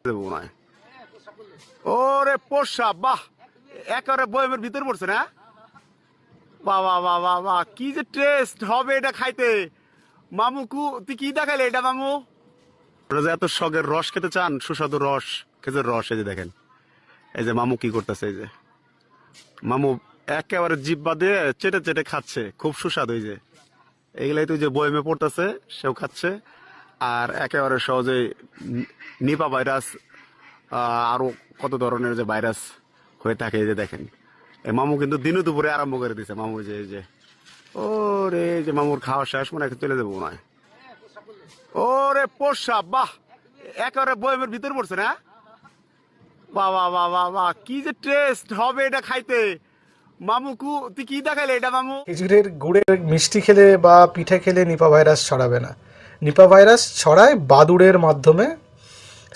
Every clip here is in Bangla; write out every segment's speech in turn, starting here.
দেবো নয়। ওরে পোষা বাহ, একেবারে বয়মের ভিতর পড়ছে না। বাবা বাবা বাহ, কি যে টেস্ট হবে এটা খাইতে। মামু তুই কি দেখাইলে এটা মামু? আপনারা যে এত শখের রস খেতে চান, সুস্বাদু রস, খেজুর রস, এই যে দেখেন, এই যে মামু কি করতেছে, এই যে মামু একেবারে জিব্বা দিয়ে চেটে চেটে খাচ্ছে, খুব সুস্বাদু। এই যে এগুলাই তো যে বয়মে পড়তেছে, সেও খাচ্ছে। আর একেবারে সহজে নিপা ভাইরাস, আরো কত ধরনের যে ভাইরাস হয়ে থাকে, এই যে দেখেন। এই মামু কিন্তু দিনে দুপুরে আরম্ভ করে দিছে মামু, যে এই যে ওরে, এই যে মামুর খাওয়া শেষ, মনে হয় চলে যাবো নয়। ওরে পোষা বাহ, একেবারে বয়মের ভিতর পড়ছে না। বাবা বাবা বাহ, কি যে টেস্ট হবে এটা খাইতে। তুই কি দেখাইলে এটা মামু? খেজুরের গুড়ের মিষ্টি খেলে বা পিঠে খেলে নিপা ভাইরাস ছড়াবে না। নিপা ভাইরাস ছড়ায় বাদুড়ের মাধ্যমে।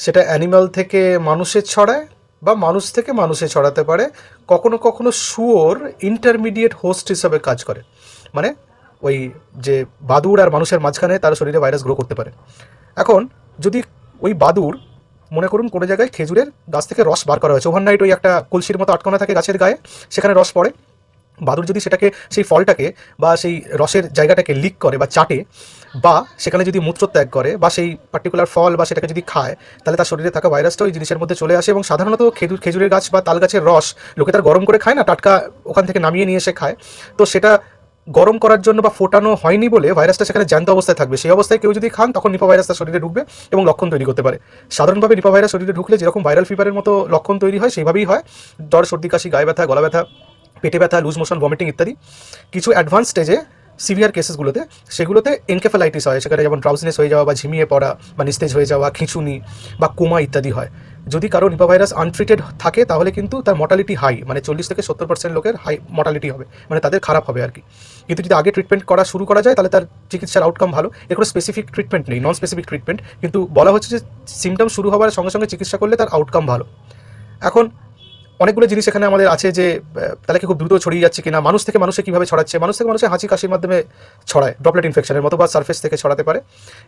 সেটা অ্যানিম্যাল থেকে মানুষে ছড়ায় বা মানুষ থেকে মানুষে ছড়াতে পারে। কখনো কখনো শুয়োর ইন্টারমিডিয়েট হোস্ট হিসাবে কাজ করে, মানে ওই যে বাদুড় আর মানুষের মাঝখানে তার শরীরে ভাইরাস গ্রো করতে পারে। এখন যদি ওই বাদুড়, মনে করুন কোনো জায়গায় খেজুরের গাছ থেকে রস বার করা হয়েছে, ওভারনাইট ওই একটা কলসির মতো আটকানো থাকে গাছের গায়ে, সেখানে রস পড়ে। বাদুড় যদি সেটাকে, সেই ফলটাকে বা সেই রসের জায়গাটাকে লিক করে বা চাটে, বা সেখানে যদি মূত্রত্যাগ করে বা সেই পার্টিকুলার ফল বা সেটাকে যদি খায়, তাহলে তার শরীরে থাকা ভাইরাসটা ওই জিনিসের মধ্যে চলে আসে। এবং সাধারণত খেজুরের গাছ বা তাল গাছের রস লোকে তার গরম করে খায় না, টাটকা ওখান থেকে নামিয়ে নিয়ে এসে খায়। তো সেটা গরম করার জন্য বা ফোটানো হয়নি বলে ভাইরাসটা সেখানে জ্যান্ত অবস্থায় থাকবে। সেই অবস্থায় কেউ যদি খান, তখন নিপা ভাইরাস তার শরীরে ঢুকবে এবং লক্ষণ তৈরি করতে পারে। সাধারণভাবে নিপা ভাইরাস শরীরে ঢুকলে যেরকম ভাইরাল ফিভারের মতো লক্ষণ তৈরি হয়, সেইভাবেই হয়। জ্বর, সর্দি, কাশি, গায়ে ব্যথা, গলা ব্যথা, পেটে ব্যথা, লুজ মোশন, ভমিটিং ইত্যাদি। কিছু অ্যাডভান্স স্টেজে, সিভিয়ার কেসেসগুলোতে, সেগুলোতে এনকেফেলাইটিস হয়, সেখানে যেমন ড্রাউজিনেস হয়ে যাওয়া বা ঝিমিয়ে পড়া বা নিস্তেজ হয়ে যাওয়া, খিঁচুনি বা কোমা ইত্যাদি হয়। যদি কারো নিপা ভাইরাস আনট্রিটেড থাকে, তাহলে কিন্তু তার মর্টালিটি হাই, মানে 40 থেকে 70% লোকের হাই মর্টালিটি হবে, মানে তাদের খারাপ হবে আর কি। কিন্তু যদি আগে ট্রিটমেন্ট করা শুরু করা যায়, তাহলে তার চিকিৎসার আউটকাম ভালো। এর কোনো স্পেসিফিক ট্রিটমেন্ট নেই, নন স্পেসিফিক ট্রিটমেন্ট, কিন্তু বলা হচ্ছে যে সিমটম শুরু হওয়ার সঙ্গে সঙ্গে চিকিৎসা করলে তার আউটকাম ভালো। এখন অনেকগুলো জিনিস এখানে আমাদের আছে যে তাহলে কি খুব দ্রুত ছড়িয়ে যাচ্ছে কিনা, মানুষ থেকে মানুষে কীভাবে ছড়াচ্ছে। মানুষ থেকে মানুষে হাঁচি কাশির মাধ্যমে ছড়ায়, ড্রপলেট ইনফেকশনের মতো, বা সারফেস থেকে ছড়াতে পারে।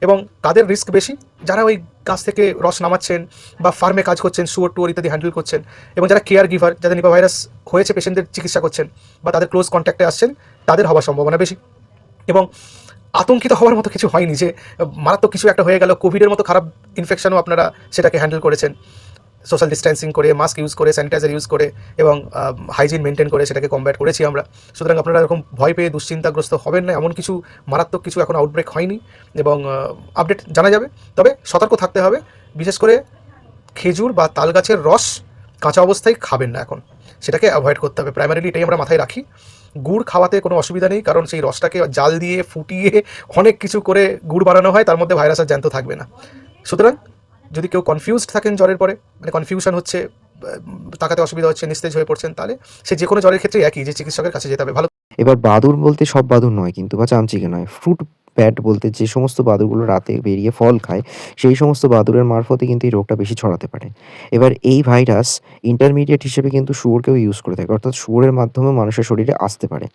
এবং তাদের রিস্ক বেশি যারা ওই গাছ থেকে রস নামাচ্ছেন বা ফার্মে কাজ করছেন, শুয়োর টুয়োর ইত্যাদি হ্যান্ডেল করছেন, এবং যারা কেয়ার গিভার, যাদের নিপা ভাইরাস হয়েছে পেশেন্টদের চিকিৎসা করছেন বা তাদের ক্লোজ কন্ট্যাক্টে আসছেন, তাদের হওয়ার সম্ভাবনা বেশি। এবং আতঙ্কিত হওয়ার মতো কিছু হয়নি যে মারাত্মক কিছু একটা হয়ে গেল। কোভিডের মতো খারাপ ইনফেকশনও আপনারা সেটাকে হ্যান্ডেল করেছেন, সোশ্যাল ডিস্ট্যান্সিং করে, মাস্ক ইউজ করে, স্যানিটাইজার ইউজ করে এবং হাইজিন মেনটেন করে সেটাকে কমব্যাট করেছি আমরা। সুতরাং আপনারা এরকম ভয় পেয়ে দুশ্চিন্তাগ্রস্ত হবেন না। এমন কিছু মারাত্মক কিছু এখন আউটব্রেক হয়নি এবং আপডেট জানা যাবে। তবে সতর্ক থাকতে হবে, বিশেষ করে খেজুর বা তাল গাছের রস কাঁচা অবস্থায় খাবেন না এখন, সেটাকে অ্যাভয়েড করতে হবে। প্রাইমারিলি এটাই আমরা মাথায় রাখি। গুড় খাওয়াতে কোনো অসুবিধা নেই, কারণ সেই রসটাকে জাল দিয়ে ফুটিয়ে অনেক কিছু করে গুড় বানানো হয়, তার মধ্যে ভাইরাস আর জ্যান্ত থাকবে না। সুতরাং যদি কেউ কনফিউজড থাকেন জ্বরের পরে, মানে কনফিউশন হচ্ছে, তাকাতে অসুবিধা হচ্ছে, নিস্তেজ হয়ে পড়ছেন, তাহলে সে যে কোনো জ্বরের ক্ষেত্রে একই, যে চিকিৎসকের কাছে যেতে হবে। ভালো। এবার বাদুড় বলতে সব বাদুড় নয় কিন্তু, বা চামচিকে নয়। ফ্রুট ব্যাট বলতে যে সমস্ত বাদুড়গুলো রাতে বেরিয়ে ফল খায়, সেই সমস্ত বাদুড়ের মারফতে কিন্তু এই রোগটা বেশি ছড়াতে পারে। এবার এই ভাইরাস ইন্টারমিডিয়েট হিসেবে কিন্তু শুয়োরকেও ইউজ করে থাকে, অর্থাৎ শুয়োরের মাধ্যমে মানুষের শরীরে আসতে পারে।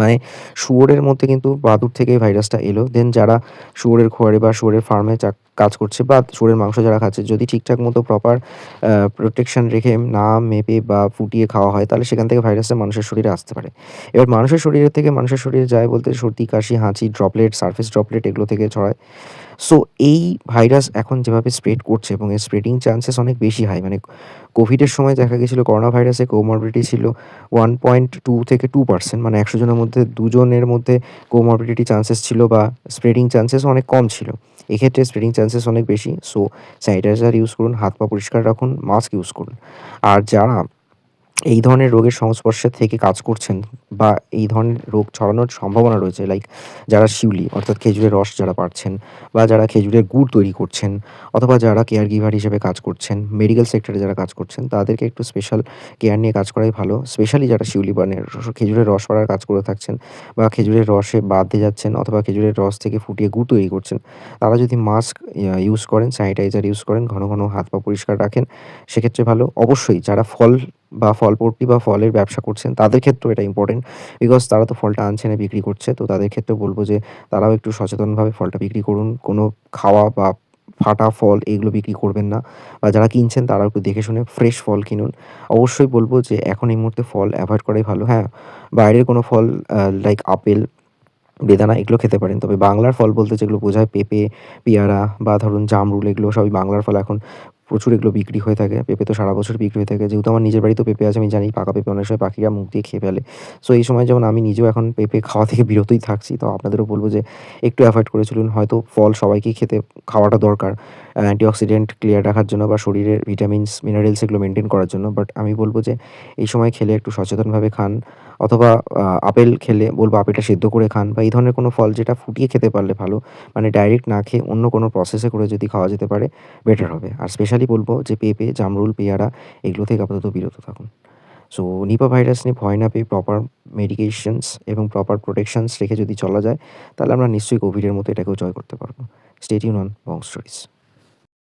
মানে শুয়োরের মধ্যে কিন্তু বাদুড় থেকে এই ভাইরাসটা এলো। দেন যারা শুয়োরের খোয়ারে বা শুয়োরের ফার্মে কাজ করছে বা শুয়োরের মাংস যারা খাচ্ছে, যদি ঠিকঠাক মতো প্রপার প্রোটেকশন রেখে না মেপে বা ফুটিয়ে খাওয়া হয়, তাহলে সেখান থেকে ভাইরাসটা মানুষের শরীরে আসতে পারে। এবার মানুষের শরীরে থেকে মানুষের শরীরে যায় বলতে সর্দি, কাশি, হাঁচি, ড্রপলেট, সারফেস ড্রপলেট এগুলো থেকে ছড়ায়। সো এই ভাইরাস এখন যেভাবে স্প্রেড করছে এবং এর স্প্রেডিং চান্সেস অনেক বেশি হাই। মানে কোভিডের সময় দেখা গেছিলো করোনা ভাইরাসে কোমরবিডিটি ছিল 1.2 থেকে 2%, মানে 100 জনের মধ্যে 2 জনের মধ্যে কোমরবিডিটি চান্সেস ছিল বা স্প্রেডিং চান্সেস অনেক কম ছিল। এক্ষেত্রে স্প্রেডিং চান্সেস অনেক বেশি। সো স্যানিটাইজার ইউজ করুন, হাত পা পরিষ্কার রাখুন, মাস্ক ইউজ করুন। আর যারা এই ধরনের রোগের সংস্পর্শে থেকে কাজ করছেন বা এই ধরনের রোগ ছড়ানোর সম্ভাবনা রয়েছে, লাইক যারা শিউলি অর্থাৎ খেজুরের রস যারা পাড়ছেন, বা যারা খেজুরের গুড় তৈরি করছেন, অথবা যারা কেয়ার গিভার হিসেবে কাজ করছেন, মেডিকেল সেক্টরে যারা কাজ করছেন, তাদেরকে একটু স্পেশাল কেয়ার নিয়ে কাজ করাই ভালো। স্পেশালি যারা শিউলি মানে খেজুরের রস পাড়ার কাজ করে থাকছেন, বা খেজুরের রসে বাঁধতে যাচ্ছেন, অথবা খেজুরের রস থেকে ফুটিয়ে গুড় তৈরি করছেন, তারা যদি মাস্ক ইউজ করেন, স্যানিটাইজার ইউজ করেন, ঘন ঘন হাত পা পরিষ্কার রাখেন, সেক্ষেত্রে ভালো। অবশ্যই যারা ফল বা ফলপট্টি বা ফলের ব্যবসা করছেন, তাদের ক্ষেত্রেও এটা ইম্পর্টেন্ট, বিকজ তারা তো ফলটা আনছে না, বিক্রি করছে। তো তাদের ক্ষেত্রে বলবো যে তারাও একটু সচেতনভাবে ফলটা বিক্রি করুন। কোনো খাওয়া বা ফাটা ফল এগুলো বিক্রি করবেন না, বা যারা কিনছেন তারাও একটু দেখে শুনে ফ্রেশ ফল কিনুন। অবশ্যই বলব যে এখন এই মুহূর্তে ফল অ্যাভয়েড করাই ভালো। হ্যাঁ, বাইরের কোনো ফল লাইক আপেল, বেদানা এগুলো খেতে পারেন। তবে বাংলার ফল বলতে যেগুলো বোঝায় পেঁপে, পেয়ারা বা ধরুন জামরুল, এগুলো সবই বাংলার ফল। এখন প্রচুর এগুলো বিক্রি হয়ে থাকে। পেঁপে তো সারা বছর বিক্রি হয়ে থাকে। যেহেতু আমার নিজের বাড়িতেও পেঁপে আছে, আমি জানি পাকা পেঁপে অনেক সময় পাখিরা মুখ দিয়ে খেয়ে ফেলে। সো এই সময় যেমন আমি নিজেও এখন পেঁপে খাওয়া থেকে বিরতই থাকছি। তো আপনাদেরও বলব যে একটু এভয়েড করে চলুন। হয়তো ফল সবাইকেই খাওয়াটা দরকার অ্যান্টিঅক্সিডেন্ট ক্লিয়ার রাখার জন্য বা শরীরের ভিটামিনস, মিনারেলস এগুলো মেইনটেইন করার জন্য। বাট আমি বলব যে এই সময় খেলে একটু সচেতনভাবে খান, অথবা আপেল খেলে বলব আপেলটা সেদ্ধ করে খান, বা এই ধরনের কোনো ফল যেটা ফুটিয়ে খেতে পারলে ভালো। মানে ডাইরেক্ট না খেয়ে অন্য কোনো প্রসেসে করে যদি খাওয়া যেতে পারে বেটার হবে। আর স্পেশালি বলব যে পেঁপে, জামরুল, পেয়ারা এগুলো থেকে আপাতত বিরত থাকুন। সো নিপা ভাইরাস নিয়ে ভয় না পেয়ে প্রপার মেডিকেশনস এবং প্রপার প্রোটেকশনস রেখে যদি চলা যায়, তাহলে আমরা নিশ্চয়ই কোভিডের মতো এটাকেও জয় করতে পারবো। Stay tune on Bong stories.